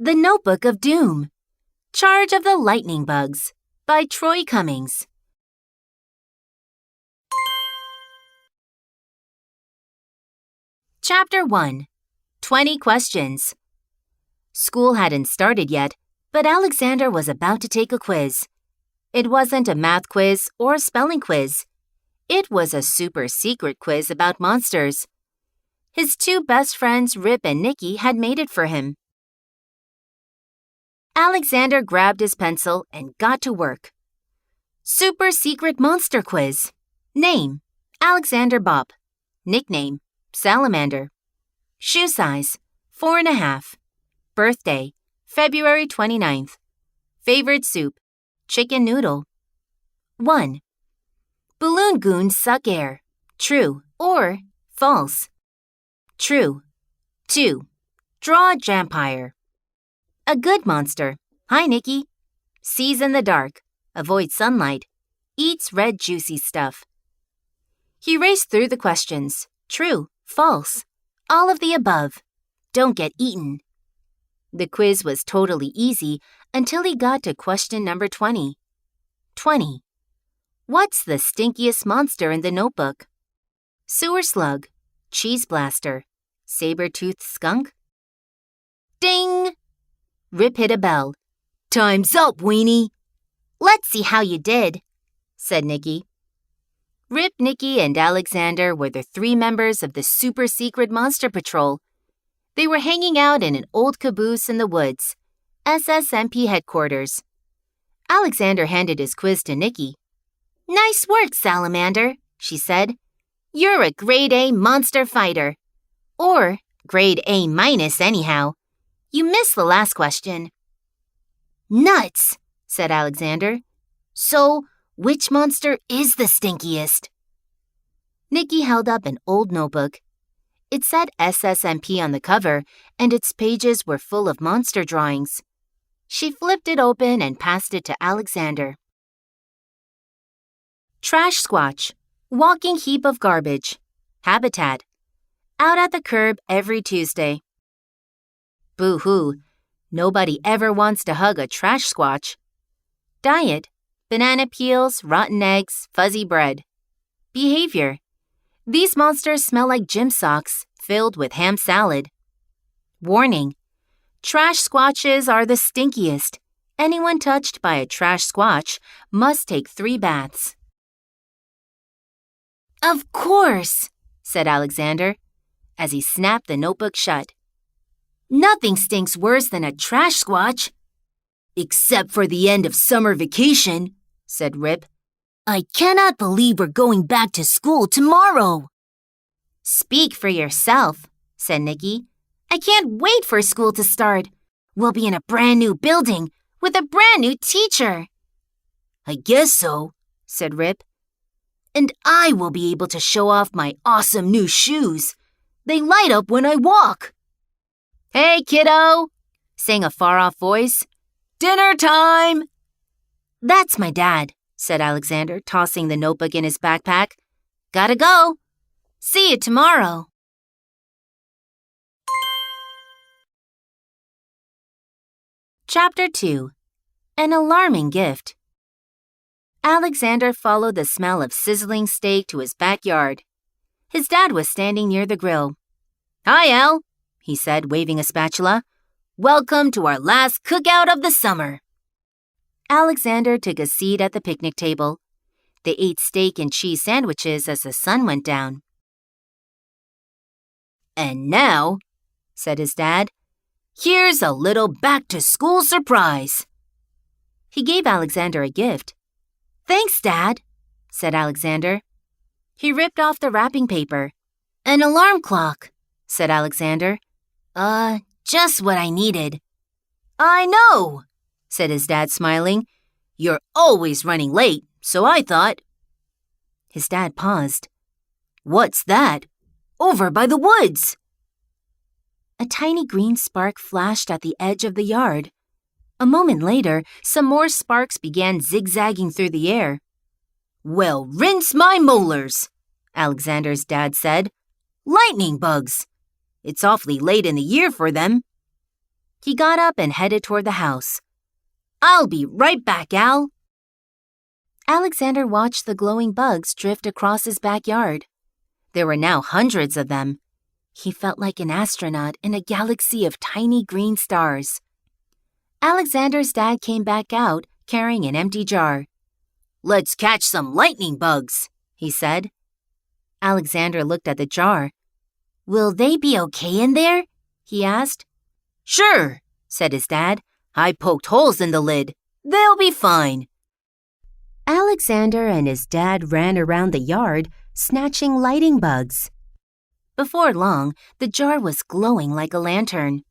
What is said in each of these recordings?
The Notebook of Doom. Charge of the Lightning Bugs by Troy Cummings. Chapter 1. 20 Questions. School hadn't started yet, but Alexander was about to take a quiz. It wasn't a math quiz or a spelling quiz. It was a super secret quiz about monsters. His two best friends, Rip and Nikki, had made it for him. Alexander grabbed his pencil and got to work. Super Secret Monster Quiz. Name: Alexander Bopp. Nickname: Salamander. Shoe size: 4.5. Birthday: February 29th. Favorite soup: chicken noodle. 1. Balloon goons suck air. True or false? True. 2. Draw a vampire. A good monster. Hi, Nikki. Sees in the dark. Avoids sunlight. Eats red juicy stuff. He raced through the questions. True, false, all of the above. Don't get eaten. The quiz was totally easy until he got to question number 20. 20. What's the stinkiest monster in the notebook? Sewer slug, cheese blaster, saber-toothed skunk? Ding! Rip hit a bell. Time's up, weenie. Let's see how you did, said Nikki. Rip, Nikki, and Alexander were the 3 members of the super secret monster patrol. They were hanging out in an old caboose in the woods, SSMP headquarters. Alexander handed his quiz to Nikki. Nice work, Salamander, she said. You're a grade A monster fighter. Or grade A minus anyhow. You missed the last question. Nuts, said Alexander. So, which monster is the stinkiest? Nikki held up an old notebook. It said SSMP on the cover, and its pages were full of monster drawings. She flipped it open and passed it to Alexander. Trash squatch, walking heap of garbage. Habitat, out at the curb every Tuesday. Boo-hoo, nobody ever wants to hug a trash squatch. Diet, banana peels, rotten eggs, fuzzy bread. Behavior, these monsters smell like gym socks filled with ham salad. Warning, trash squatches are the stinkiest. Anyone touched by a trash squatch must take 3 baths. Of course, said Alexander, as he snapped the notebook shut. Nothing stinks worse than a trash squatch. Except for the end of summer vacation, said Rip. I cannot believe we're going back to school tomorrow. Speak for yourself, said Nikki. I can't wait for school to start. We'll be in a brand new building with a brand new teacher. I guess so, said Rip. And I will be able to show off my awesome new shoes. They light up when I walk. Hey, kiddo, sang a far-off voice. Dinner time! That's my dad, said Alexander, tossing the notebook in his backpack. Gotta go. See you tomorrow. Chapter 2. An Alarming Gift. Alexander followed the smell of sizzling steak to his backyard. His dad was standing near the grill. Hi, Al, he said, waving a spatula. Welcome to our last cookout of the summer. Alexander took a seat at the picnic table. They ate steak and cheese sandwiches as the sun went down. And now, said his dad, here's a little back-to-school surprise. He gave Alexander a gift. Thanks, Dad, said Alexander. He ripped off the wrapping paper. An alarm clock, said Alexander. Just what I needed. I know, said his dad, smiling. You're always running late, so I thought. His dad paused. What's that? Over by the woods. A tiny green spark flashed at the edge of the yard. A moment later, some more sparks began zigzagging through the air. Well, rinse my molars, Alexander's dad said. Lightning bugs. It's awfully late in the year for them. He got up and headed toward the house. "I'll be right back, Al." Alexander watched the glowing bugs drift across his backyard. There were now hundreds of them. He felt like an astronaut in a galaxy of tiny green stars. Alexander's dad came back out carrying an empty jar. "Let's catch some lightning bugs," he said. Alexander looked at the jar. "Will they be okay in there?" he asked. "Sure," said his dad. "I poked holes in the lid. They'll be fine." Alexander and his dad ran around the yard, snatching lightning bugs. Before long, the jar was glowing like a lantern.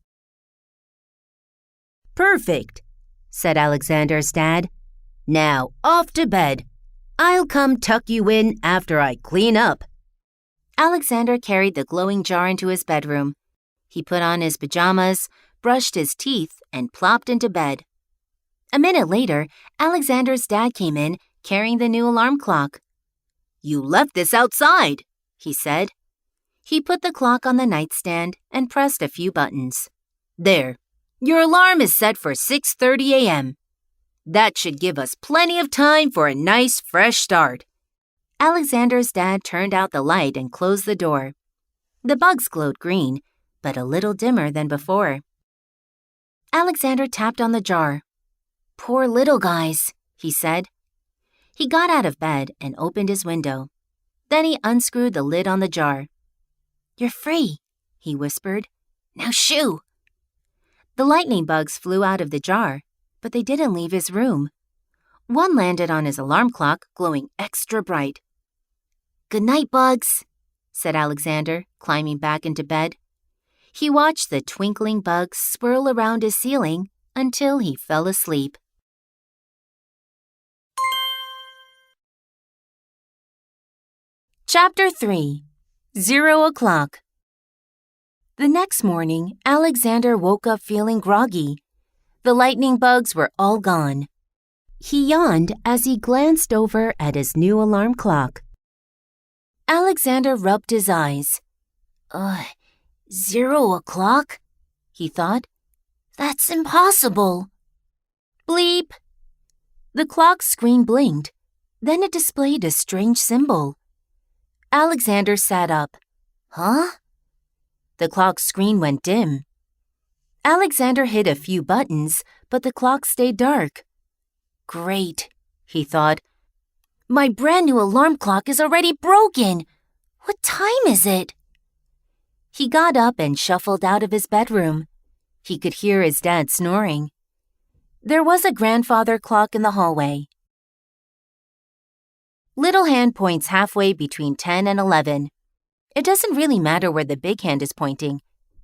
"Perfect," said Alexander's dad. "Now off to bed. I'll come tuck you in after I clean up." Alexander carried the glowing jar into his bedroom. He put on his pajamas, brushed his teeth, and plopped into bed. A minute later, Alexander's dad came in carrying the new alarm clock. "You left this outside," he said. He put the clock on the nightstand and pressed a few buttons. "There, your alarm is set for 6:30 a.m. That should give us plenty of time for a nice, fresh start." Alexander's dad turned out the light and closed the door. The bugs glowed green, but a little dimmer than before. Alexander tapped on the jar. "Poor little guys," he said. He got out of bed and opened his window. Then he unscrewed the lid on the jar. "You're free," he whispered. "Now shoo!" The lightning bugs flew out of the jar, but they didn't leave his room. One landed on his alarm clock, glowing extra bright. "Good night, bugs," said Alexander, climbing back into bed. He watched the twinkling bugs swirl around his ceiling until he fell asleep. Chapter 3. 0 o'clock. The next morning, Alexander woke up feeling groggy. The lightning bugs were all gone. He yawned as he glanced over at his new alarm clock. Alexander rubbed his eyes. 0 o'clock? He thought. That's impossible. Bleep. The clock screen blinked. Then it displayed a strange symbol. Alexander sat up. Huh? The clock screen went dim. Alexander hit a few buttons, but the clock stayed dark. Great, he thought. My brand new alarm clock is already broken. What time is it? He got up and shuffled out of his bedroom. He could hear his dad snoring. There was a grandfather clock in the hallway. Little hand points halfway between 10 and 11. It doesn't really matter where the big hand is pointing.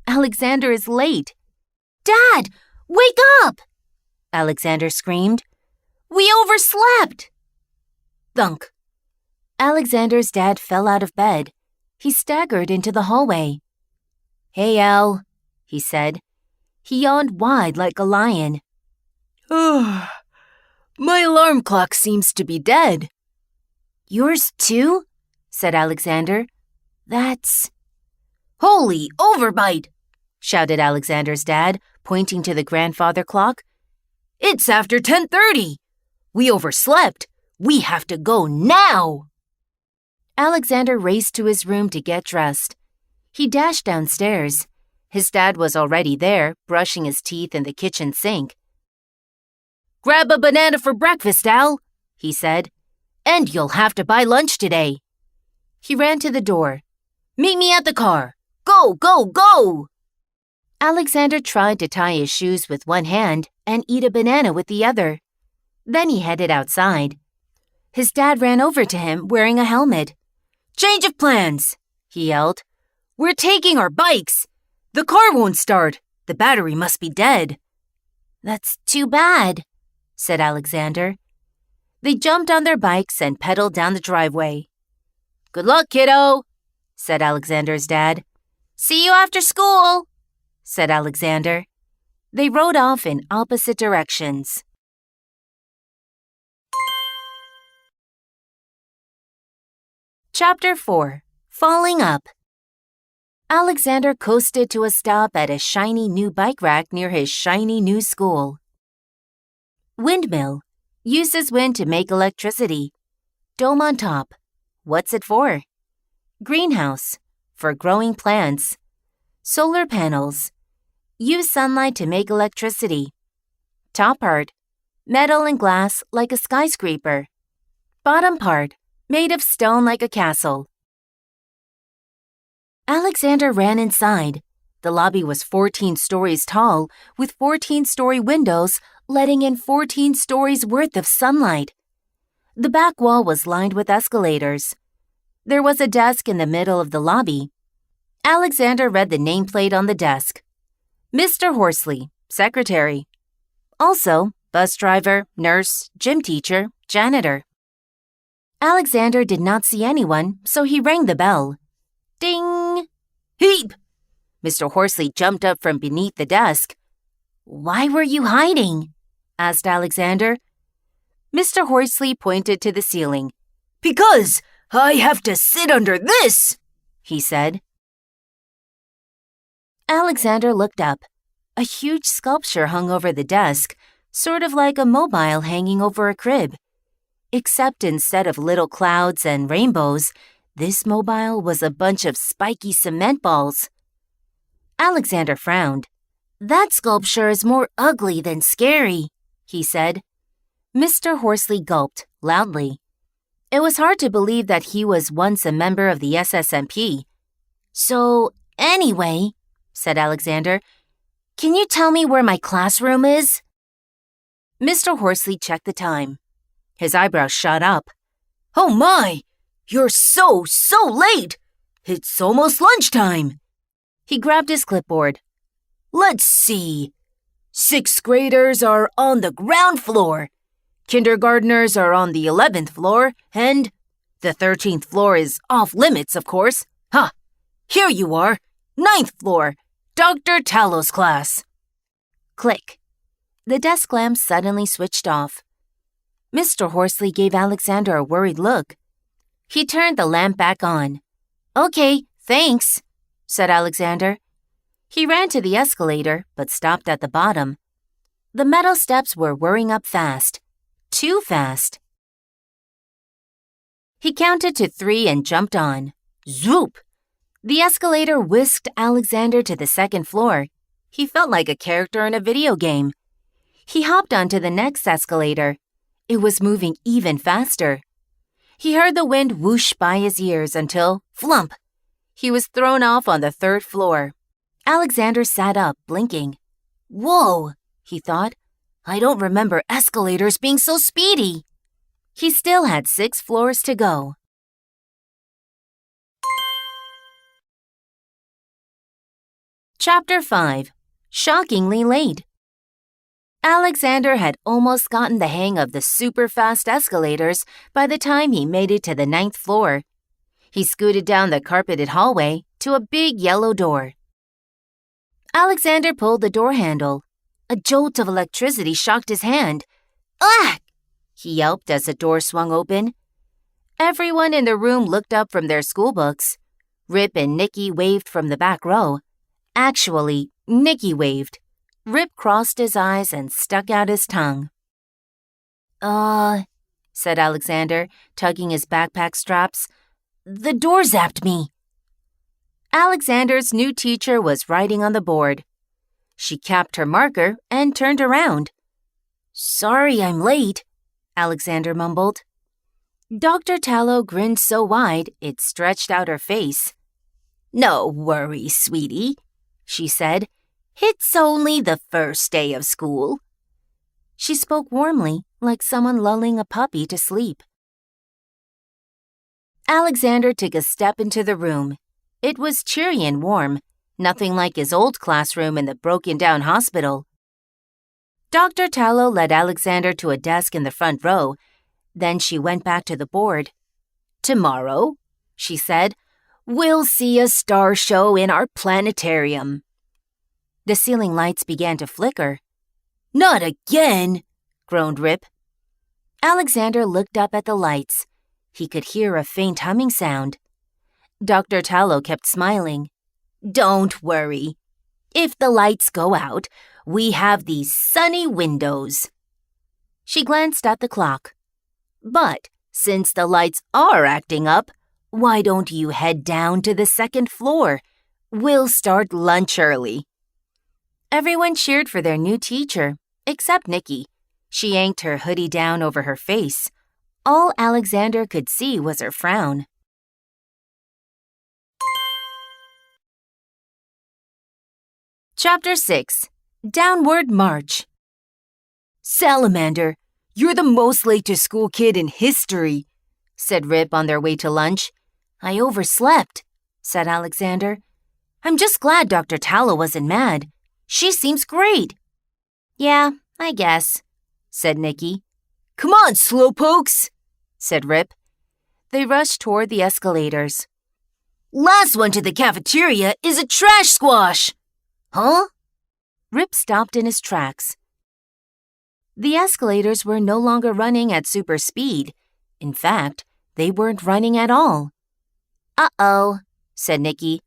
Alexander is late. Dad, wake up! Alexander screamed. We overslept! Thunk. Alexander's dad fell out of bed. He staggered into the hallway. Hey, Al, he said. He yawned wide like a lion. My alarm clock seems to be dead. Yours too? Said Alexander. That's... Holy overbite! Shouted Alexander's dad, pointing to the grandfather clock. It's after 10:30. We overslept. We have to go now. Alexander raced to his room to get dressed. He dashed downstairs. His dad was already there, brushing his teeth in the kitchen sink. Grab a banana for breakfast, Al, he said. And you'll have to buy lunch today. He ran to the door. Meet me at the car. Go, go, go! Alexander tried to tie his shoes with one hand and eat a banana with the other. Then he headed outside. His dad ran over to him wearing a helmet. Change of plans, he yelled. We're taking our bikes. The car won't start. The battery must be dead. That's too bad, said Alexander. They jumped on their bikes and pedaled down the driveway. Good luck, kiddo, said Alexander's dad. See you after school, said Alexander. They rode off in opposite directions. Chapter 4. Falling Up. Alexander coasted to a stop at a shiny new bike rack near his shiny new school. Windmill. Uses wind to make electricity. Dome on top. What's it for? Greenhouse. For growing plants. Solar panels. Use sunlight to make electricity. Top part. Metal and glass like a skyscraper. Bottom part. Made of stone like a castle. Alexander ran inside. The lobby was 14 stories tall, with 14-story windows letting in 14 stories worth of sunlight. The back wall was lined with escalators. There was a desk in the middle of the lobby. Alexander read the nameplate on the desk. Mr. Horsley, secretary. Also, bus driver, nurse, gym teacher, janitor. Alexander did not see anyone, so he rang the bell. Ding! Heap! Mr. Horsley jumped up from beneath the desk. Why were you hiding? Asked Alexander. Mr. Horsley pointed to the ceiling. Because I have to sit under this, he said. Alexander looked up. A huge sculpture hung over the desk, sort of like a mobile hanging over a crib. Except instead of little clouds and rainbows, this mobile was a bunch of spiky cement balls. Alexander frowned. That sculpture is more ugly than scary, he said. Mr. Horsley gulped loudly. It was hard to believe that he was once a member of the SSMP. So, anyway, said Alexander, can you tell me where my classroom is? Mr. Horsley checked the time. His eyebrows shot up. Oh my! You're so late! It's almost lunchtime! He grabbed his clipboard. Let's see. 6th graders are on the ground floor. Kindergartners are on the 11th floor, and the 13th floor is off limits, of course. Ha! Here you are, 9th floor, Dr. Tallow's class. Click. The desk lamp suddenly switched off. Mr. Horsley gave Alexander a worried look. He turned the lamp back on. Okay, thanks, said Alexander. He ran to the escalator, but stopped at the bottom. The metal steps were whirring up fast. Too fast. He counted to 3 and jumped on. Zoop! The escalator whisked Alexander to the 2nd floor. He felt like a character in a video game. He hopped onto the next escalator. It was moving even faster. He heard the wind whoosh by his ears until, flump, he was thrown off on the 3rd floor. Alexander sat up, blinking. Whoa, he thought. I don't remember escalators being so speedy. He still had 6 floors to go. Chapter 5. Shockingly Late. Alexander had almost gotten the hang of the super-fast escalators by the time he made it to the 9th floor. He scooted down the carpeted hallway to a big yellow door. Alexander pulled the door handle. A jolt of electricity shocked his hand. Ah! He yelped as the door swung open. Everyone in the room looked up from their schoolbooks. Rip and Nicky waved from the back row. Actually, Nicky waved. Rip crossed his eyes and stuck out his tongue. Said Alexander, tugging his backpack straps. The door zapped me. Alexander's new teacher was writing on the board. She capped her marker and turned around. Sorry I'm late, Alexander mumbled. Dr. Tallow grinned so wide it stretched out her face. No worries, sweetie, she said. It's only the first day of school. She spoke warmly, like someone lulling a puppy to sleep. Alexander took a step into the room. It was cheery and warm, nothing like his old classroom in the broken-down hospital. Dr. Tallow led Alexander to a desk in the front row. Then she went back to the board. Tomorrow, she said, we'll see a star show in our planetarium. The ceiling lights began to flicker. Not again, groaned Rip. Alexander looked up at the lights. He could hear a faint humming sound. Dr. Tallow kept smiling. Don't worry. If the lights go out, we have these sunny windows. She glanced at the clock. But since the lights are acting up, why don't you head down to the second floor? We'll start lunch early. Everyone cheered for their new teacher, except Nikki. She yanked her hoodie down over her face. All Alexander could see was her frown. Chapter 6. Downward March. Salamander, you're the most late-to-school kid in history, said Rip on their way to lunch. I overslept, said Alexander. I'm just glad Dr. Tallow wasn't mad. She seems great. Yeah, I guess, said Nikki. Come on, slowpokes, said Rip. They rushed toward the escalators. Last one to the cafeteria is a trash squash. Huh? Rip stopped in his tracks. The escalators were no longer running at super speed. In fact, they weren't running at all. Uh-oh, said Nikki.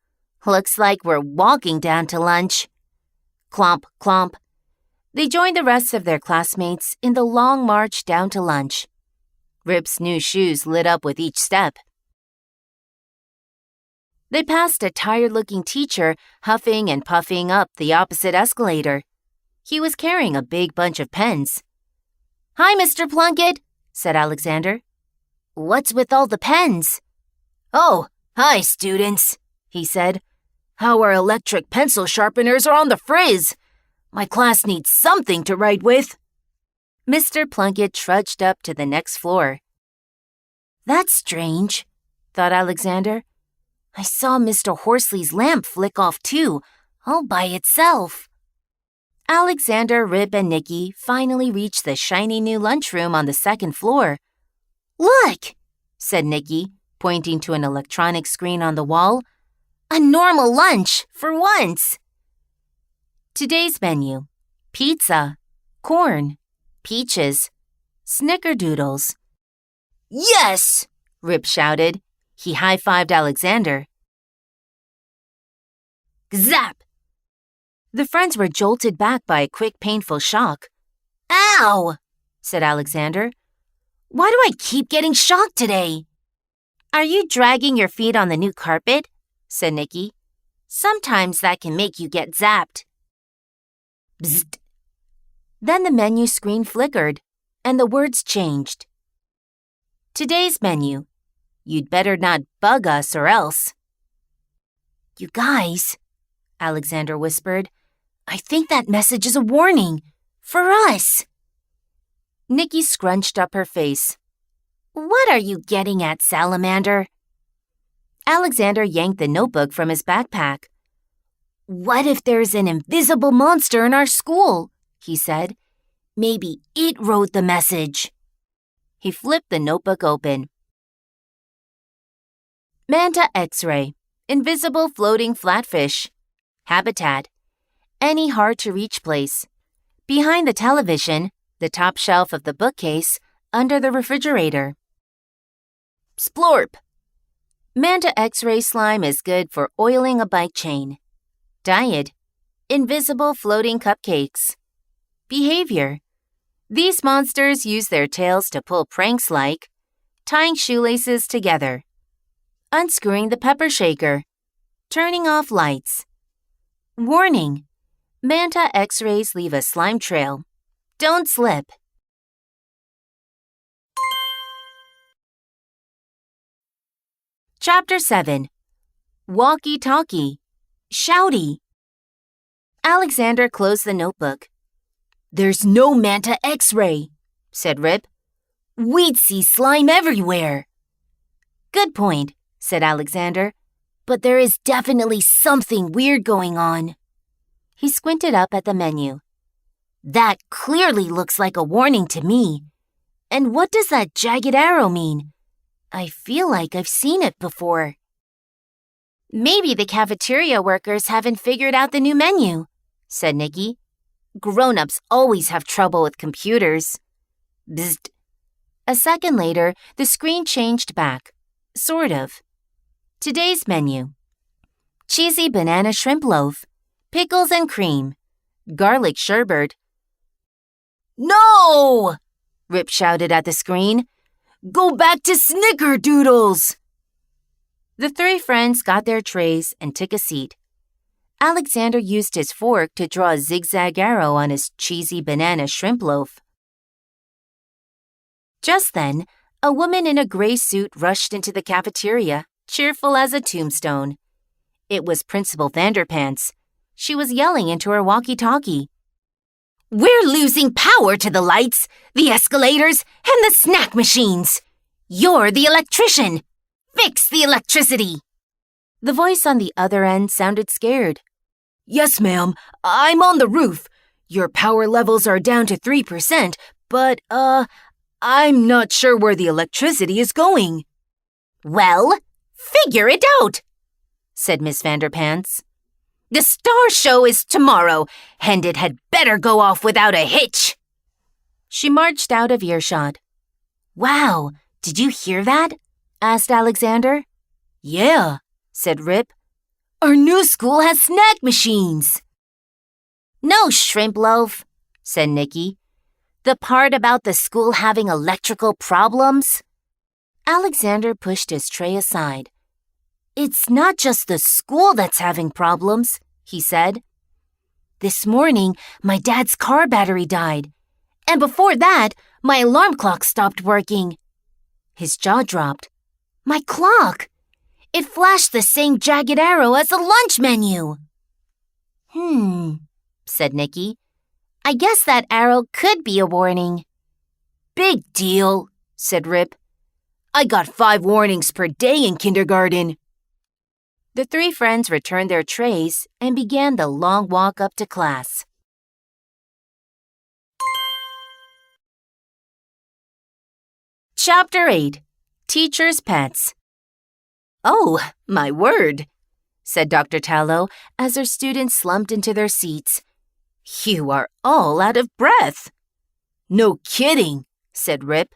Looks like we're walking down to lunch. Clomp, clomp. They joined the rest of their classmates in the long march down to lunch. Rip's new shoes lit up with each step. They passed a tired-looking teacher huffing and puffing up the opposite escalator. He was carrying a big bunch of pens. Hi, Mr. Plunkett, said Alexander. What's with all the pens? Oh, hi, students, he said. Our electric pencil sharpeners are on the frizz. My class needs something to write with. Mr. Plunkett trudged up to the next floor. That's strange, thought Alexander. I saw Mr. Horsley's lamp flick off too, all by itself. Alexander, Rip, and Nikki finally reached the shiny new lunchroom on the second floor. Look, said Nikki, pointing to an electronic screen on the wall. A normal lunch, for once. Today's menu: pizza, corn, peaches, snickerdoodles. Yes! Rip shouted. He high-fived Alexander. Zap! The friends were jolted back by a quick, painful shock. Ow! Said Alexander. Why do I keep getting shocked today? Are you dragging your feet on the new carpet? Said Nikki. Sometimes that can make you get zapped. Bzzzt. Then the menu screen flickered, and the words changed. Today's menu: you'd better not bug us or else. You guys, Alexander whispered, I think that message is a warning. For us. Nikki scrunched up her face. What are you getting at, Salamander? Alexander yanked the notebook from his backpack. What if there's an invisible monster in our school? He said. Maybe it wrote the message. He flipped the notebook open. Manta X-ray, invisible floating flatfish. Habitat, any hard-to-reach place. Behind the television, the top shelf of the bookcase, under the refrigerator. Splorp. Manta X-ray slime is good for oiling a bike chain. Diet, invisible floating cupcakes. Behavior. These monsters use their tails to pull pranks like tying shoelaces together, unscrewing the pepper shaker, turning off lights. Warning. Manta X-rays leave a slime trail. Don't slip. Chapter 7. Walkie-talkie. Shouty. Alexander closed the notebook. There's no Manta X-ray, said Rip. We'd see slime everywhere. Good point, said Alexander. But there is definitely something weird going on. He squinted up at the menu. That clearly looks like a warning to me. And what does that jagged arrow mean? I feel like I've seen it before. Maybe the cafeteria workers haven't figured out the new menu, said Nikki. Grown-ups always have trouble with computers. Bzzzt. A second later, the screen changed back. Sort of. Today's menu. cheesy banana shrimp loaf, pickles and cream, garlic sherbet. "No!" Rip shouted at the screen. "Go back to Snickerdoodles!" The three friends got their trays and took a seat. Alexander used his fork to draw a zigzag arrow on his cheesy banana shrimp loaf. Just then, a woman in a gray suit rushed into the cafeteria, cheerful as a tombstone. It was Principal Vanderpants. She was yelling into her walkie-talkie. "We're losing power to the lights, the escalators, and the snack machines. You're the electrician. Fix the electricity." The voice on the other end sounded scared. "Yes, ma'am. I'm on the roof. Your power levels are down to 3%, but, I'm not sure where the electricity is going." "Well, figure it out," said Miss Vanderpants. "The star show is tomorrow, and it had better go off without a hitch." She marched out of earshot. "Wow, did you hear that?" asked Alexander. "Yeah," said Rip. "Our new school has snack machines." "No, shrimp loaf," said Nicky. "The part about the school having electrical problems?" Alexander pushed his tray aside. "It's not just the school that's having problems," he said. "This morning, my dad's car battery died. And before that, my alarm clock stopped working." His jaw dropped. "My clock! It flashed the same jagged arrow as the lunch menu." Said Nicky. "I guess that arrow could be a warning." "Big deal," said Rip. "I got 5 warnings per day in kindergarten." The three friends returned their trays and began the long walk up to class. Chapter 8. Teachers' Pets. "Oh, my word," said Dr. Tallow as her students slumped into their seats. "You are all out of breath." "No kidding," said Rip.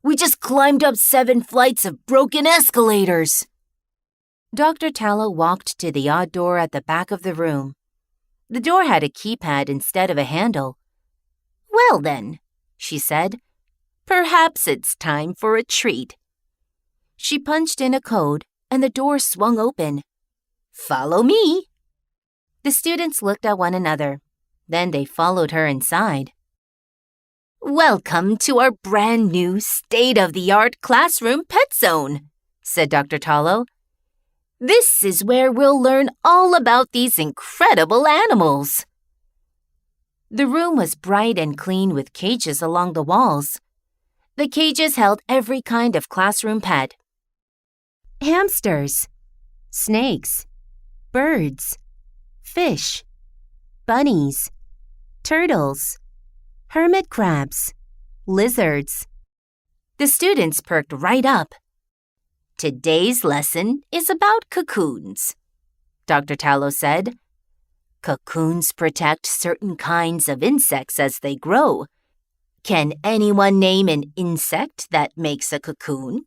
"We just climbed up 7 flights of broken escalators." Dr. Tallow walked to the odd door at the back of the room. The door had a keypad instead of a handle. "Well then," she said, "perhaps it's time for a treat." She punched in a code, and the door swung open. "Follow me." The students looked at one another. Then they followed her inside. "Welcome to our brand new state-of-the-art classroom pet zone," said Dr. Tallow. "This is where we'll learn all about these incredible animals." The room was bright and clean with cages along the walls. The cages held every kind of classroom pet. Hamsters, snakes, birds, fish, bunnies, turtles, hermit crabs, lizards. The students perked right up. "Today's lesson is about cocoons," Dr. Tallow said. "Cocoons protect certain kinds of insects as they grow. Can anyone name an insect that makes a cocoon?"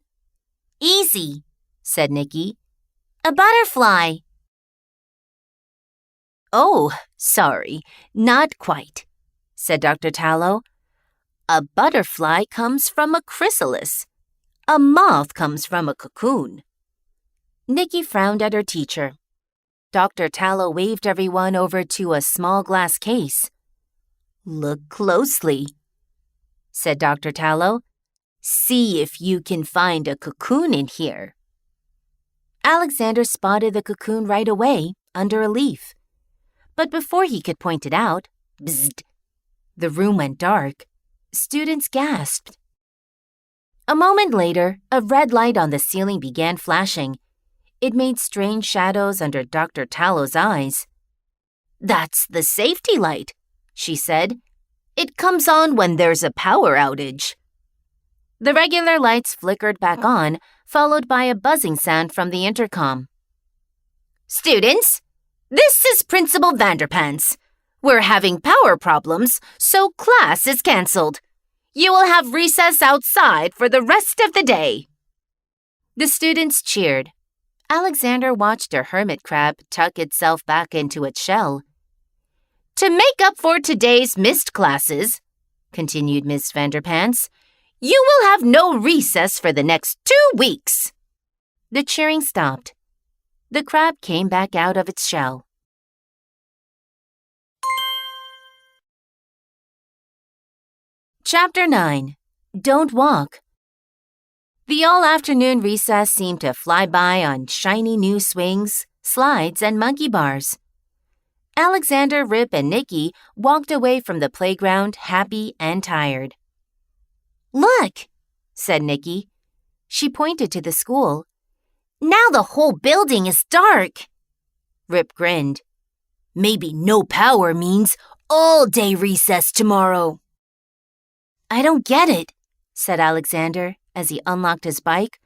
"Easy," said Nicky. "A butterfly." "Oh, sorry, not quite," said Dr. Tallow. "A butterfly comes from a chrysalis. A moth comes from a cocoon." Nicky frowned at her teacher. Dr. Tallow waved everyone over to a small glass case. "Look closely," said Dr. Tallow. "See if you can find a cocoon in here." Alexander spotted the cocoon right away, under a leaf. But before he could point it out, bzzzt, the room went dark. Students gasped. A moment later, a red light on the ceiling began flashing. It made strange shadows under Dr. Tallow's eyes. "That's the safety light," she said. "It comes on when there's a power outage." The regular lights flickered back on, followed by a buzzing sound from the intercom. "Students, this is Principal Vanderpants. We're having power problems, so class is canceled. You will have recess outside for the rest of the day." The students cheered. Alexander watched a hermit crab tuck itself back into its shell. "To make up for today's missed classes," continued Miss Vanderpants, "you will have no recess for the next 2 weeks." The cheering stopped. The crab came back out of its shell. Chapter 9. Don't Walk. The all-afternoon recess seemed to fly by on shiny new swings, slides, and monkey bars. Alexander, Rip, and Nicky walked away from the playground happy and tired. "Look," said Nicky. She pointed to the school. "Now the whole building is dark." Rip grinned. "Maybe no power means all-day recess tomorrow." "I don't get it," said Alexander as he unlocked his bike.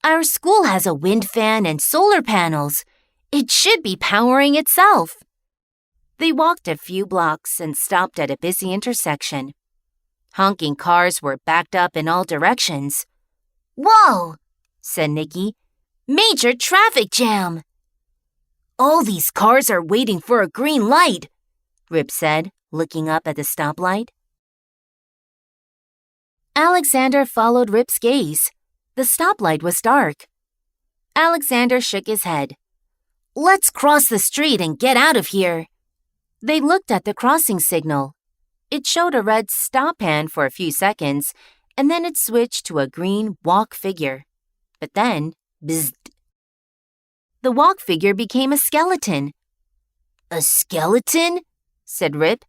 "Our school has a wind fan and solar panels. It should be powering itself." They walked a few blocks and stopped at a busy intersection. Honking cars were backed up in all directions. "Whoa," said Nicky. "Major traffic jam." "All these cars are waiting for a green light," Rip said, looking up at the stoplight. Alexander followed Rip's gaze. The stoplight was dark. Alexander shook his head. "Let's cross the street and get out of here." They looked at the crossing signal. It showed a red stop hand for a few seconds, and then it switched to a green walk figure. But then, bzzzt. The walk figure became a skeleton. "A skeleton?" said Rip.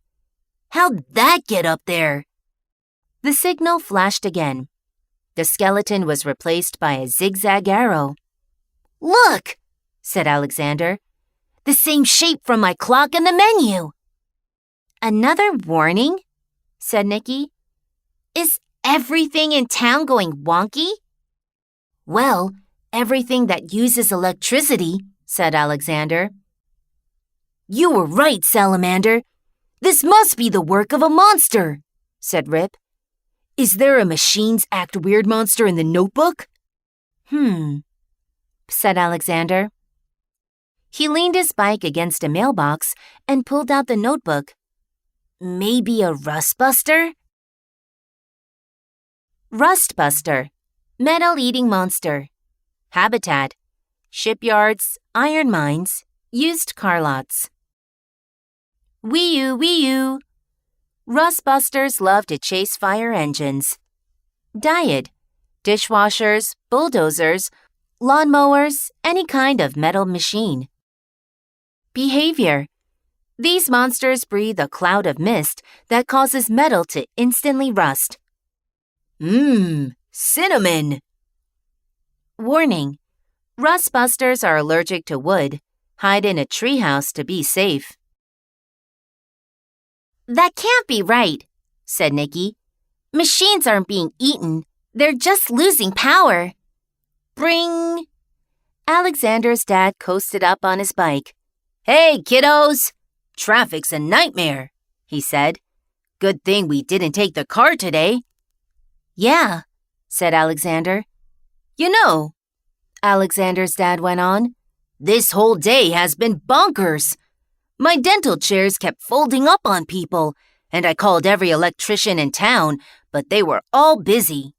"How'd that get up there?" The signal flashed again. The skeleton was replaced by a zigzag arrow. "Look," said Alexander. "The same shape from my clock and the menu." "Another warning?" said Nicky. "Is everything in town going wonky?" "Well, everything that uses electricity," said Alexander. "You were right, Salamander. This must be the work of a monster," said Rip. "Is there a Machines Act Weird monster in the notebook?" Said Alexander. He leaned his bike against a mailbox and pulled out the notebook. "Maybe a rustbuster?" Rustbuster, metal-eating monster. Habitat, shipyards, iron mines, used car lots. Wee-oo, wee-oo. Rustbusters love to chase fire engines. Diet, dishwashers, bulldozers, lawnmowers, any kind of metal machine. Behavior. These monsters breathe a cloud of mist that causes metal to instantly rust. Cinnamon. Warning. Rustbusters are allergic to wood. Hide in a treehouse to be safe. "That can't be right," said Nicky. "Machines aren't being eaten. They're just losing power." Bring! Alexander's dad coasted up on his bike. "Hey, kiddos! Traffic's a nightmare," he said. "Good thing we didn't take the car today." "Yeah," said Alexander. "You know," Alexander's dad went on, "this whole day has been bonkers. My dental chairs kept folding up on people, and I called every electrician in town, but they were all busy."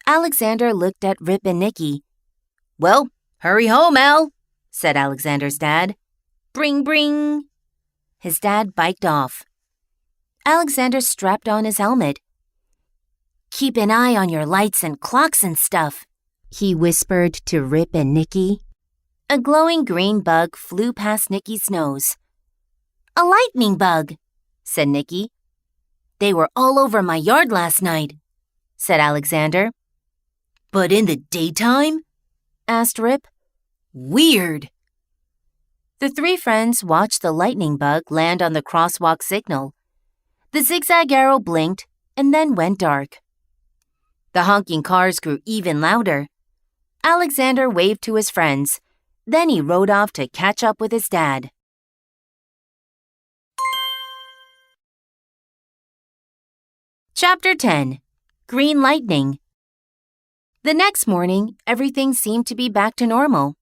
Alexander looked at Rip and Nicky. "Well, hurry home, Al," said Alexander's dad. Bring, bring. His dad biked off. Alexander strapped on his helmet. "Keep an eye on your lights and clocks and stuff," he whispered to Rip and Nicky. A glowing green bug flew past Nicky's nose. "A lightning bug," said Nicky. "They were all over my yard last night," said Alexander. "But in the daytime?" asked Rip. "Weird." The three friends watched the lightning bug land on the crosswalk signal. The zigzag arrow blinked and then went dark. The honking cars grew even louder. Alexander waved to his friends. Then he rode off to catch up with his dad. Chapter 10. Green Lightning. The next morning, everything seemed to be back to normal.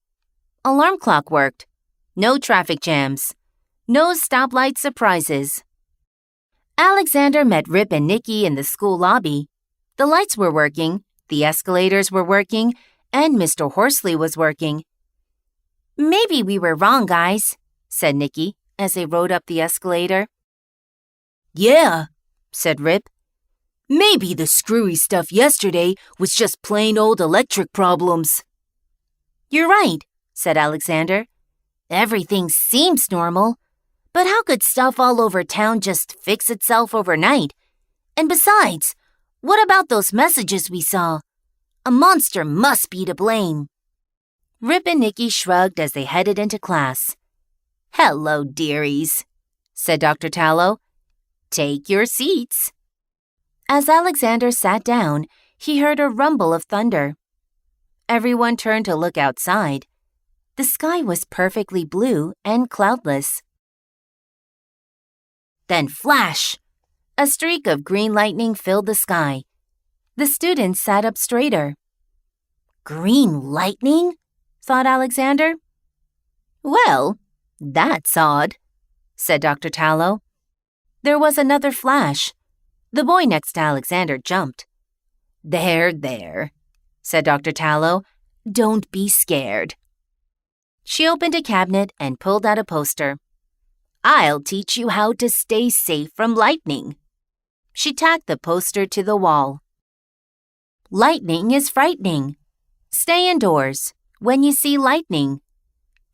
Alarm clock worked. No traffic jams. No stoplight surprises. Alexander met Rip and Nikki in the school lobby. The lights were working, the escalators were working, and Mr. Horsley was working. "Maybe we were wrong, guys," said Nikki as they rode up the escalator. "Yeah," said Rip. "Maybe the screwy stuff yesterday was just plain old electric problems." "You're right," said Alexander. "Everything seems normal, but how could stuff all over town just fix itself overnight? And besides, what about those messages we saw? A monster must be to blame." Rip and Nikki shrugged as they headed into class. "Hello, dearies," said Dr. Tallow. "Take your seats." As Alexander sat down, he heard a rumble of thunder. Everyone turned to look outside. The sky was perfectly blue and cloudless. Then flash! A streak of green lightning filled the sky. The students sat up straighter. "Green lightning?" thought Alexander. "Well, that's odd," said Dr. Tallow. There was another flash. The boy next to Alexander jumped. There, said Dr. Tallow. "Don't be scared." She opened a cabinet and pulled out a poster. "I'll teach you how to stay safe from lightning." She tacked the poster to the wall. "Lightning is frightening. Stay indoors when you see lightning.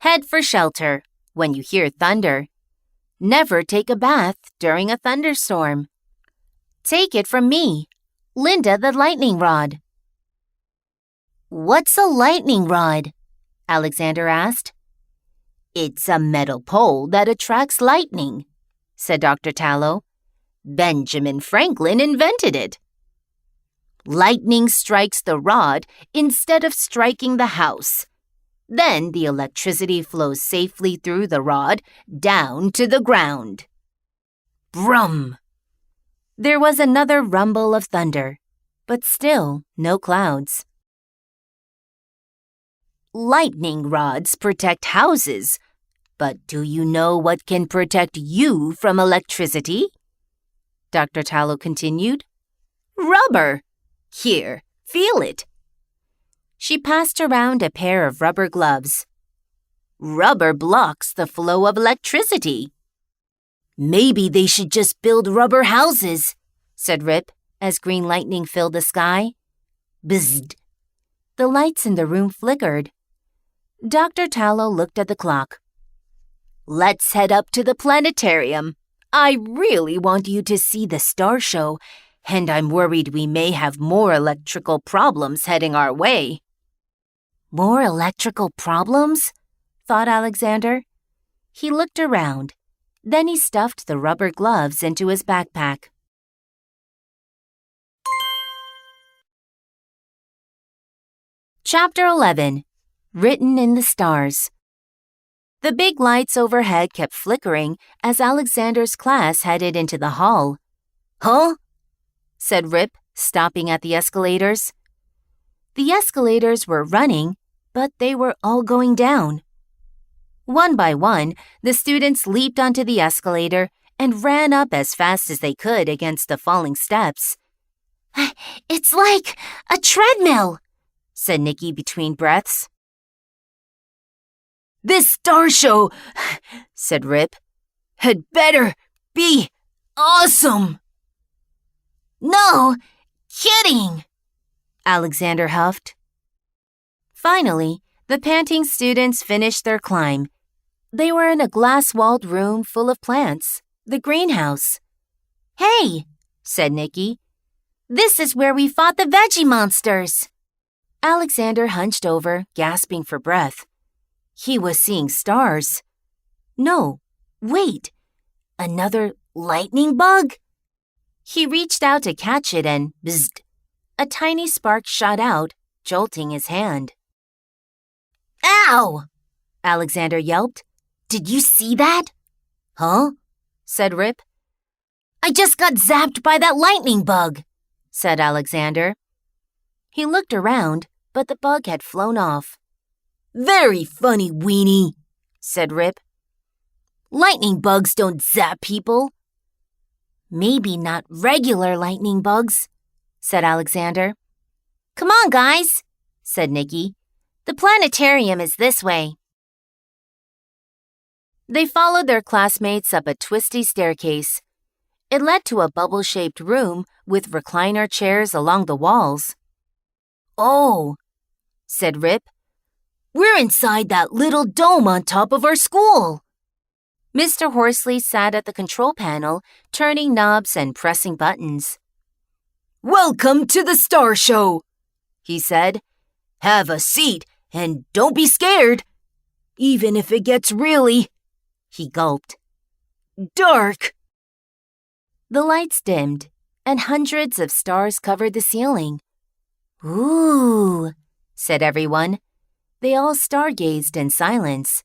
Head for shelter when you hear thunder. Never take a bath during a thunderstorm. Take it from me, Linda the Lightning Rod." "What's a lightning rod?" Alexander asked. "It's a metal pole that attracts lightning," said Dr. Tallow. "Benjamin Franklin invented it. Lightning strikes the rod instead of striking the house. Then the electricity flows safely through the rod down to the ground." Brum! There was another rumble of thunder, but still no clouds. "Lightning rods protect houses, but do you know what can protect you from electricity?" Dr. Tallow continued. "Rubber. Here, feel it." She passed around a pair of rubber gloves. "Rubber blocks the flow of electricity." "Maybe they should just build rubber houses," said Rip as green lightning filled the sky. Bzzzt! The lights in the room flickered. Dr. Tallow looked at the clock. "Let's head up to the planetarium. I really want you to see the star show, and I'm worried we may have more electrical problems heading our way." "More electrical problems?" thought Alexander. He looked around. Then he stuffed the rubber gloves into his backpack. Chapter 11. Written in the Stars. The big lights overhead kept flickering as Alexander's class headed into the hall. "Huh?" said Rip, stopping at the escalators. The escalators were running, but they were all going down. One by one, the students leaped onto the escalator and ran up as fast as they could against the falling steps. "It's like a treadmill," said Nikki between breaths. "This star show," said Rip, "had better be awesome." "No kidding," Alexander huffed. Finally, the panting students finished their climb. They were in a glass-walled room full of plants, the greenhouse. "Hey," said Nikki, "this is where we fought the veggie monsters." Alexander hunched over, gasping for breath. He was seeing stars. No, wait, another lightning bug? He reached out to catch it and bzzzt, a tiny spark shot out, jolting his hand. "Ow!" Alexander yelped. "Did you see that?" "Huh?" said Rip. "I just got zapped by that lightning bug," said Alexander. He looked around, but the bug had flown off. Very funny, Weenie, said Rip. Lightning bugs don't zap people. Maybe not regular lightning bugs, said Alexander. Come on, guys, said Nikki. The planetarium is this way. They followed their classmates up a twisty staircase. It led to a bubble-shaped room with recliner chairs along the walls. Oh, said Rip. We're inside that little dome on top of our school. Mr. Horsley sat at the control panel, turning knobs and pressing buttons. Welcome to the Star Show, he said. Have a seat and don't be scared. Even if it gets really, he gulped, dark. The lights dimmed, and hundreds of stars covered the ceiling. Ooh, said everyone. They all stargazed in silence.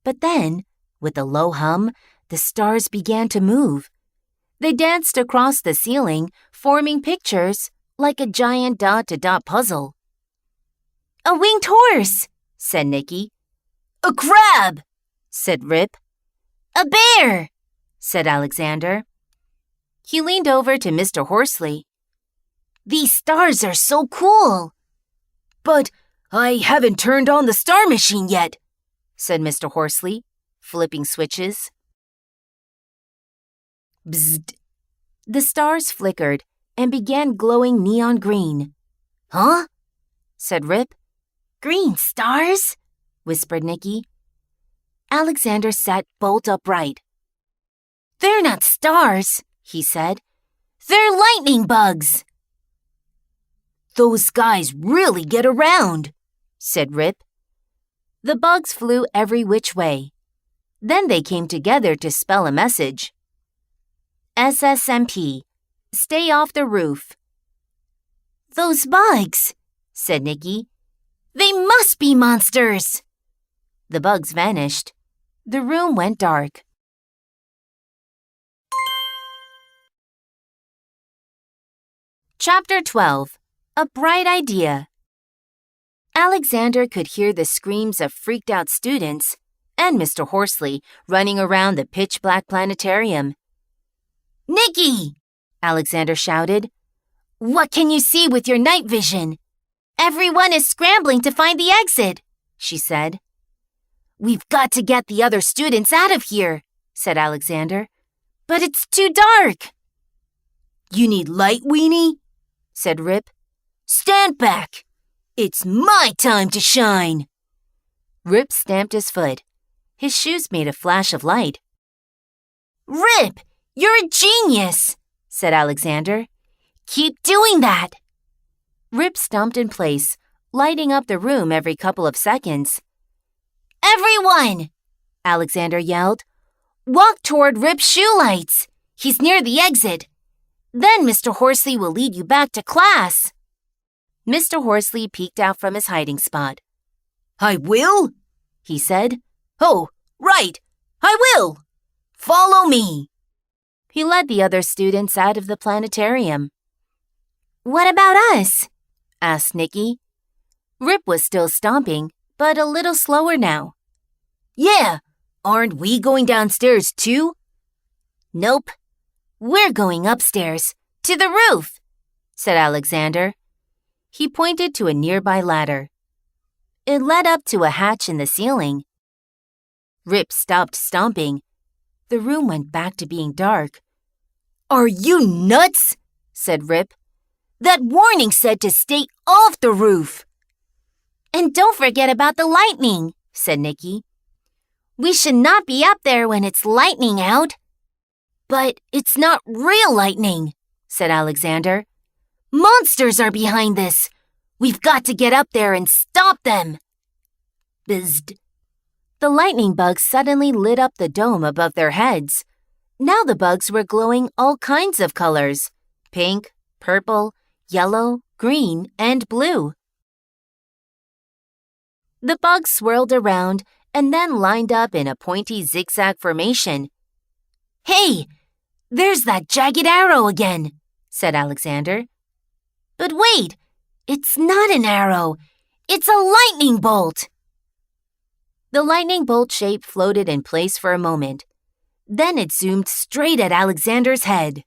But then, with a low hum, the stars began to move. They danced across the ceiling, forming pictures like a giant dot-to-dot puzzle. A winged horse, said Nikki. A crab, said Rip. A bear, said Alexander. He leaned over to Mr. Horsley. These stars are so cool. But I haven't turned on the star machine yet, said Mr. Horsley, flipping switches. Bzzzt. The stars flickered and began glowing neon green. Huh? said Rip. Green stars? whispered Nikki. Alexander sat bolt upright. They're not stars, he said. They're lightning bugs. Those guys really get around, said Rip. The bugs flew every which way. Then they came together to spell a message. SSMP, stay off the roof. Those bugs, said Nikki. They must be monsters. The bugs vanished. The room went dark. Chapter 12. A Bright Idea. Alexander could hear the screams of freaked-out students and Mr. Horsley running around the pitch-black planetarium. Nikki! Alexander shouted. What can you see with your night vision? Everyone is scrambling to find the exit, she said. We've got to get the other students out of here, said Alexander. But it's too dark. You need light, Weenie, said Rip. Stand back. It's my time to shine. Rip stamped his foot. His shoes made a flash of light. Rip, you're a genius, said Alexander. Keep doing that. Rip stomped in place, lighting up the room every couple of seconds. Everyone, Alexander yelled. Walk toward Rip's shoe lights. He's near the exit. Then Mr. Horsley will lead you back to class. Mr. Horsley peeked out from his hiding spot. I will? He said. Oh, right. I will. Follow me. He led the other students out of the planetarium. What about us? asked Nikki. Rip was still stomping, but a little slower now. Yeah, aren't we going downstairs too? Nope. We're going upstairs, to the roof, said Alexander. He pointed to a nearby ladder. It led up to a hatch in the ceiling. Rip stopped stomping. The room went back to being dark. Are you nuts? said Rip. That warning said to stay off the roof. And don't forget about the lightning, said Nikki. We should not be up there when it's lightning out. But it's not real lightning, said Alexander. Monsters are behind this. We've got to get up there and stop them. Bizzed. The lightning bugs suddenly lit up the dome above their heads. Now the bugs were glowing all kinds of colors: pink, purple, yellow, green, and blue. The bugs swirled around and then lined up in a pointy zigzag formation. Hey, there's that jagged arrow again, said Alexander. But wait, It's not an arrow. It's a lightning bolt. The lightning bolt shape floated in place for a moment. Then it zoomed straight at Alexander's head.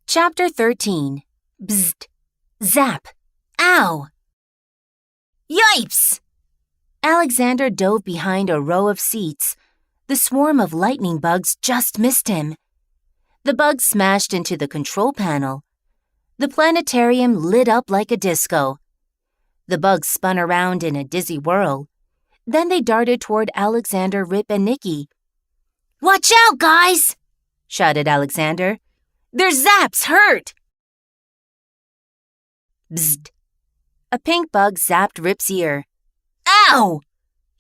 Chapter 13. Bzzzt. Zap. Ow! Yipes! Alexander dove behind a row of seats. The swarm of lightning bugs just missed him. The bugs smashed into the control panel. The planetarium lit up like a disco. The bugs spun around in a dizzy whirl. Then they darted toward Alexander, Rip, and Nicky. Watch out, guys! Shouted Alexander. Their zaps hurt! Bzzzt. A pink bug zapped Rip's ear. Ow!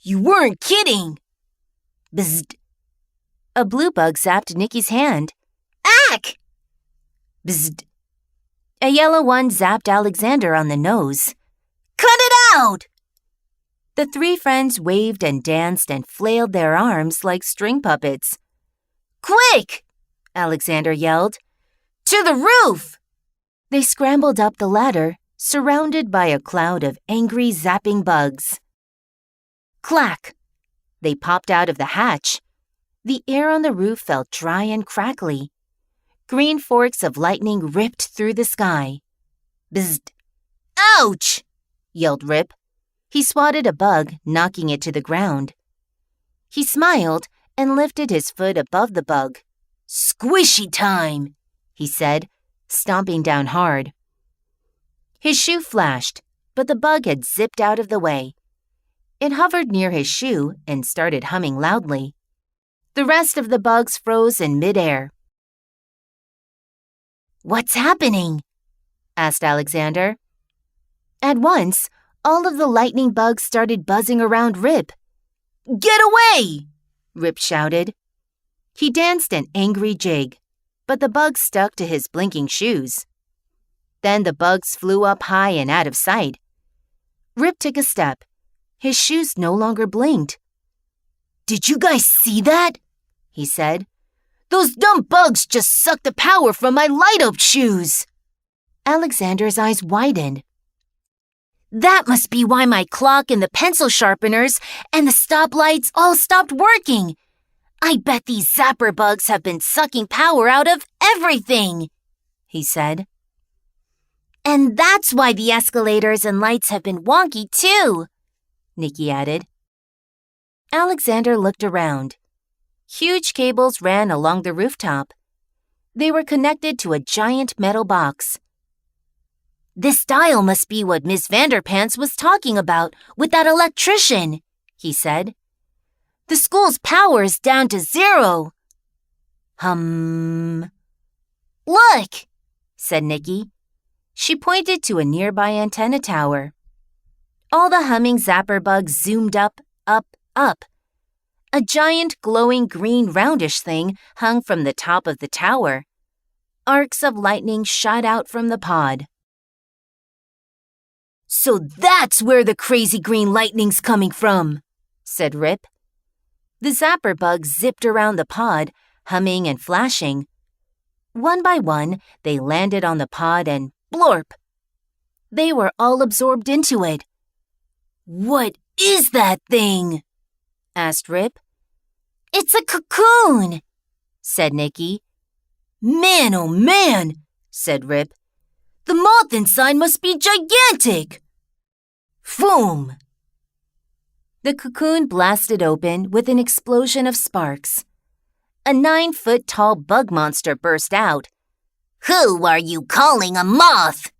You weren't kidding! Bzzzt. A blue bug zapped Nicky's hand. Ack! Bzzzt. A yellow one zapped Alexander on the nose. Cut it out! The three friends waved and danced and flailed their arms like string puppets. Quick! Alexander yelled. To the roof! They scrambled up the ladder, surrounded by a cloud of angry zapping bugs. Clack! They popped out of the hatch. The air on the roof felt dry and crackly. Green forks of lightning ripped through the sky. Bzzzt! Ouch! Yelled Rip. He swatted a bug, knocking it to the ground. He smiled and lifted his foot above the bug. Squishy time, he said, stomping down hard. His shoe flashed, but the bug had zipped out of the way. It hovered near his shoe and started humming loudly. The rest of the bugs froze in midair. What's happening? Asked Alexander. At once, all of the lightning bugs started buzzing around Rip. Get away! Rip shouted. He danced an angry jig, but the bugs stuck to his blinking shoes. Then the bugs flew up high and out of sight. Rip took a step. His shoes no longer blinked. Did you guys see that? He said. Those dumb bugs just sucked the power from my light-up shoes. Alexander's eyes widened. That must be why my clock and the pencil sharpeners and the stoplights all stopped working. I bet these zapper bugs have been sucking power out of everything, he said. And that's why the escalators and lights have been wonky too, Nicky added. Alexander looked around. Huge cables ran along the rooftop. They were connected to a giant metal box. This dial must be what Miss Vanderpants was talking about with that electrician, he said. The school's power is down to 0. Look, said Nicky. She pointed to a nearby antenna tower. All the humming zapper bugs zoomed up, up, up. A giant glowing green roundish thing hung from the top of the tower. Arcs of lightning shot out from the pod. So that's where the crazy green lightning's coming from, said Rip. The zapper bugs zipped around the pod, humming and flashing. One by one, they landed on the pod and blorp! They were all absorbed into it. What is that thing? Asked Rip. It's a cocoon, said Nicky. Man, oh man, said Rip. The moth inside must be gigantic. Boom! The cocoon blasted open with an explosion of sparks. A 9-foot-tall bug monster burst out. Who are you calling a moth?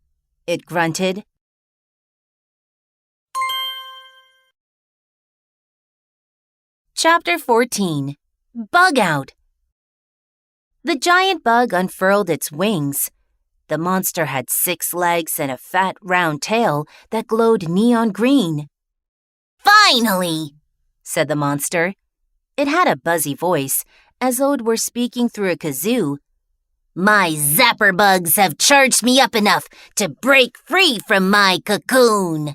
It grunted. Chapter 14. Bug Out. The giant bug unfurled its wings. The monster had 6 legs and a fat, round tail that glowed neon green. Finally, said the monster. It had a buzzy voice, as though it were speaking through a kazoo. My zapper bugs have charged me up enough to break free from my cocoon.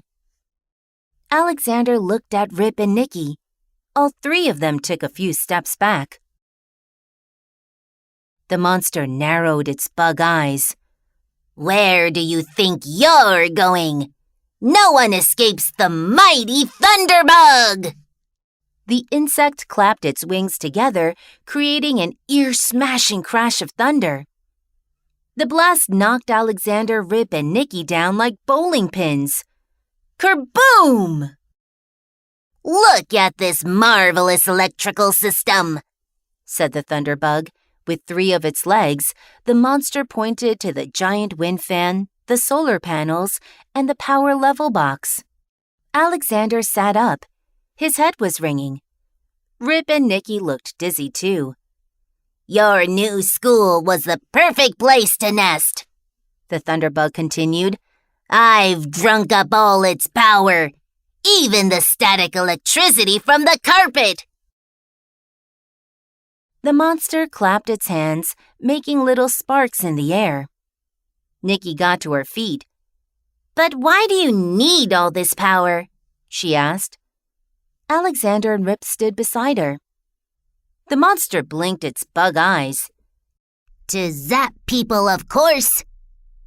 Alexander looked at Rip and Nicky. All 3 of them took a few steps back. The monster narrowed its bug eyes. "Where do you think you're going? No one escapes the mighty Thunderbug!" The insect clapped its wings together, creating an ear-smashing crash of thunder. The blast knocked Alexander, Rip, and Nicky down like bowling pins. Kerboom! "Look at this marvelous electrical system," said the Thunderbug. With 3 of its legs, the monster pointed to the giant wind fan, the solar panels, and the power level box. Alexander sat up. His head was ringing. Rip and Nicky looked dizzy too. "Your new school was the perfect place to nest," the Thunderbug continued. "I've drunk up all its power, even the static electricity from the carpet." The monster clapped its hands, making little sparks in the air. Nicky got to her feet. "But why do you need all this power?" she asked. Alexander and Rip stood beside her. The monster blinked its bug eyes. "To zap people, of course.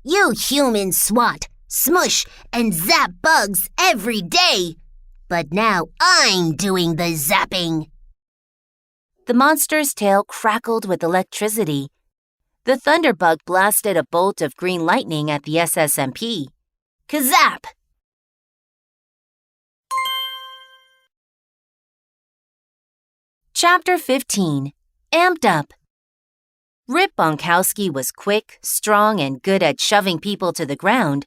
You humans swat, smush, and zap bugs every day. But now I'm doing the zapping." The monster's tail crackled with electricity. The Thunderbug blasted a bolt of green lightning at the SSMP. Kazap! Chapter 15. Amped Up. Rip Bonkowski was quick, strong, and good at shoving people to the ground.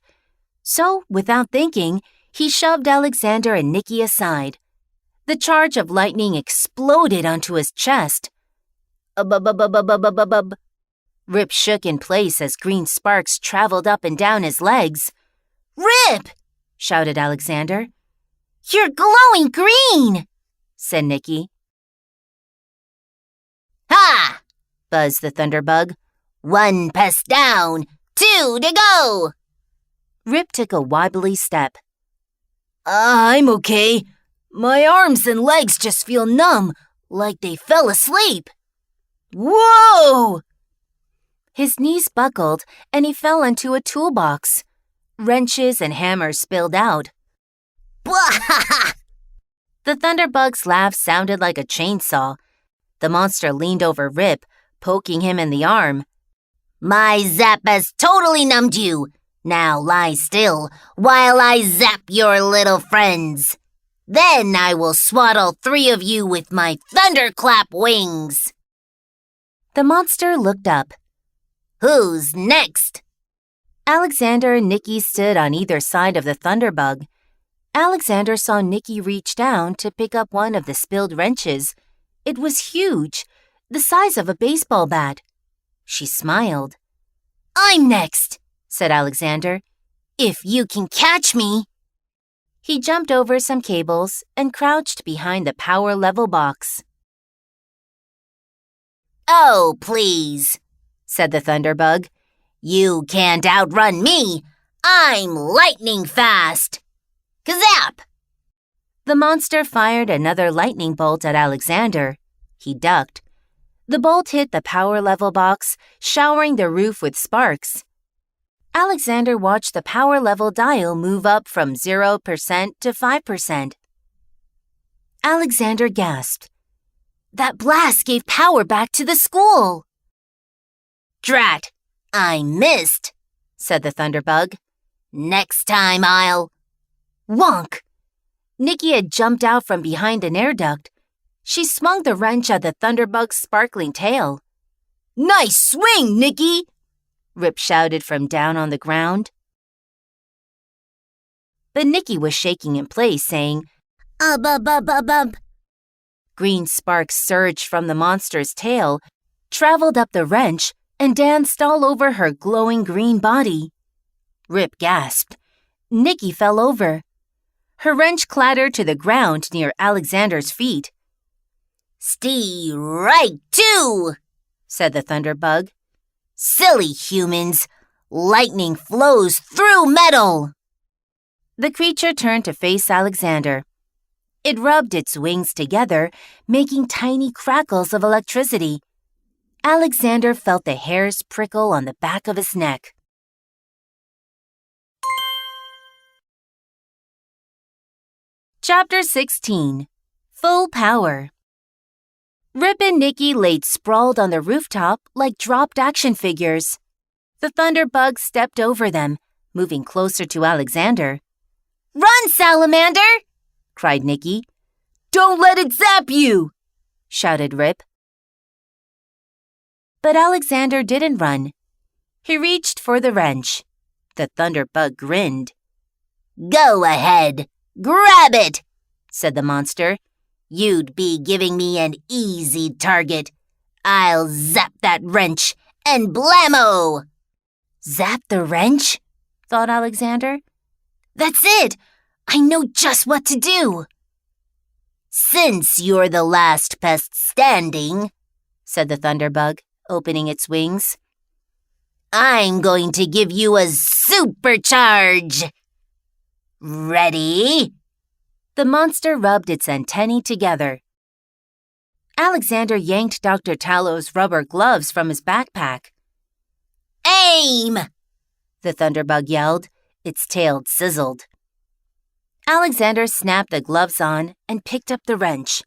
So, without thinking, he shoved Alexander and Nicky aside. The charge of lightning exploded onto his chest. Ub-ub-ub-ub-ub-ub-ub. Rip shook in place as green sparks traveled up and down his legs. "Rip!" shouted Alexander. "You're glowing green!" said Nicky. "Ha!" buzzed the Thunderbug. "1 pest down, 2 to go!" Rip took a wobbly step. I'm okay. My arms and legs just feel numb, like they fell asleep." "Whoa!" His knees buckled, and he fell into a toolbox. Wrenches and hammers spilled out. "Blah!" The Thunderbug's laugh sounded like a chainsaw. The monster leaned over Rip, poking him in the arm. "My zap has totally numbed you. Now lie still while I zap your little friends. Then I will swat all 3 of you with my thunderclap wings." The monster looked up. "Who's next?" Alexander and Nicky stood on either side of the Thunderbug. Alexander saw Nicky reach down to pick up one of the spilled wrenches. It was huge, the size of a baseball bat. She smiled. "I'm next," said Alexander. "If you can catch me." He jumped over some cables and crouched behind the power level box. "Oh, please," said the Thunderbug. "You can't outrun me. I'm lightning fast. Kazap!" The monster fired another lightning bolt at Alexander. He ducked. The bolt hit the power level box, showering the roof with sparks. Alexander watched the power level dial move up from 0% to 5%. Alexander gasped. That blast gave power back to the school. "Drat! I missed," said the Thunderbug. "Next time I'll—" Wonk! Nicky had jumped out from behind an air duct. She swung the wrench at the Thunderbug's sparkling tail. "Nice swing, Nicky!" Rip shouted from down on the ground. But Nicky was shaking in place, saying, "Ub-ub-ub-ub-ub." Green sparks surged from the monster's tail, traveled up the wrench, and danced all over her glowing green body. Rip gasped. Nicky fell over. Her wrench clattered to the ground near Alexander's feet. "Stay right too," said the Thunderbug. "Silly humans. Lightning flows through metal." The creature turned to face Alexander. It rubbed its wings together, making tiny crackles of electricity. Alexander felt the hairs prickle on the back of his neck. Chapter 16. Full Power. Rip and Nicky laid sprawled on the rooftop like dropped action figures. The Thunderbug stepped over them, moving closer to Alexander. "Run, Salamander!" cried Nicky. "Don't let it zap you!" shouted Rip. But Alexander didn't run. He reached for the wrench. The Thunderbug grinned. "Go ahead, grab it," said the monster. "You'd be giving me an easy target. I'll zap that wrench and blammo!" "Zap the wrench?" thought Alexander. "That's it! I know just what to do!" "Since you're the last pest standing," said the Thunderbug, opening its wings, "I'm going to give you a supercharge. Ready?" The monster rubbed its antennae together. Alexander yanked Dr. Tallow's rubber gloves from his backpack. "Aim!" the Thunderbug yelled. Its tail sizzled. Alexander snapped the gloves on and picked up the wrench.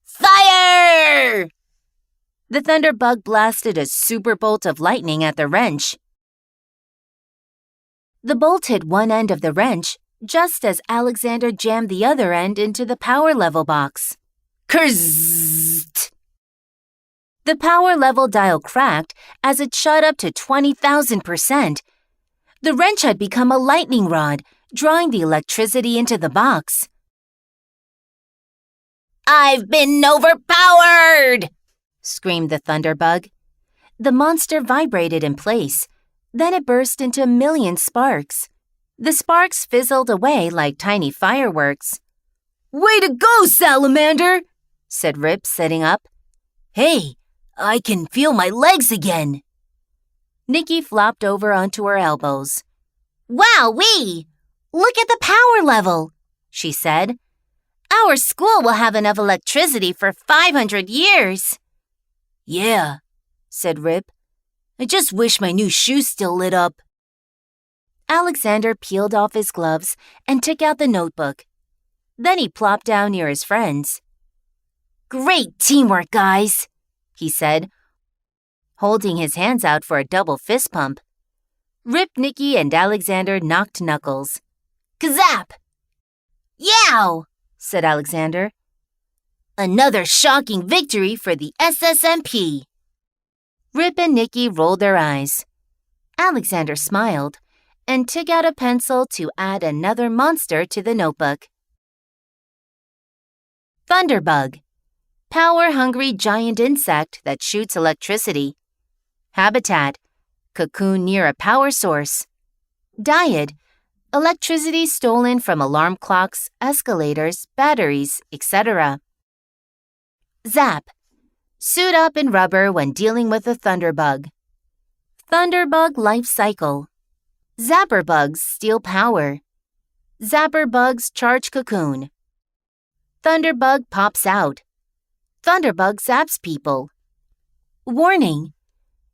"Fire!" The Thunderbug blasted a super bolt of lightning at the wrench. The bolt hit one end of the wrench just as Alexander jammed the other end into the power level box. Kerzzzt! The power level dial cracked as it shot up to 20,000%. The wrench had become a lightning rod, drawing the electricity into the box. "I've been overpowered!" screamed the Thunderbug. The monster vibrated in place. Then it burst into a million sparks. The sparks fizzled away like tiny fireworks. "Way to go, Salamander!" said Rip, sitting up. "Hey, I can feel my legs again." Nicky flopped over onto her elbows. "Wowee! Look at the power level," she said. "Our school will have enough electricity for 500 years. "Yeah," said Rip. "I just wish my new shoes still lit up." Alexander peeled off his gloves and took out the notebook. Then he plopped down near his friends. "Great teamwork, guys," he said, holding his hands out for a double fist pump. Rip, Nicky, and Alexander knocked knuckles. "Kazap!" "Yow!" said Alexander. "Another shocking victory for the SSMP." Rip and Nicky rolled their eyes. Alexander smiled and took out a pencil to add another monster to the notebook. Thunderbug. Power-hungry giant insect that shoots electricity. Habitat. Cocoon near a power source. Diet. Electricity stolen from alarm clocks, escalators, batteries, etc. Zap. Suit up in rubber when dealing with a Thunderbug. Thunderbug life cycle. Zapper bugs steal power. Zapper bugs charge cocoon. Thunderbug pops out. Thunderbug zaps people. Warning!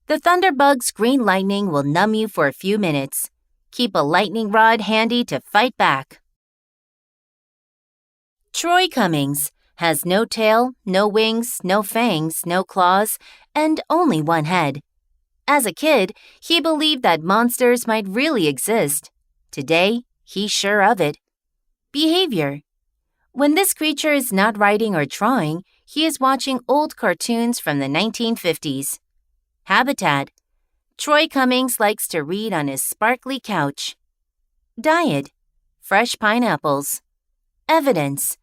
The Thunderbug's green lightning will numb you for a few minutes. Keep a lightning rod handy to fight back. Troy Cummings has no tail, no wings, no fangs, no claws, and only one head. As a kid, he believed that monsters might really exist. Today, he's sure of it. Behavior. When this creature is not writing or drawing, he is watching old cartoons from the 1950s. Habitat. Troy Cummings likes to read on his sparkly couch. Diet. Fresh pineapples. Evidence.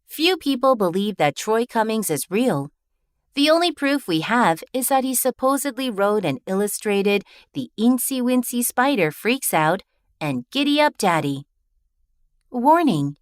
Few people believe that Troy Cummings is real. The only proof we have is that he supposedly wrote and illustrated The Incy Wincy Spider Freaks Out and Giddy Up Daddy. Warning!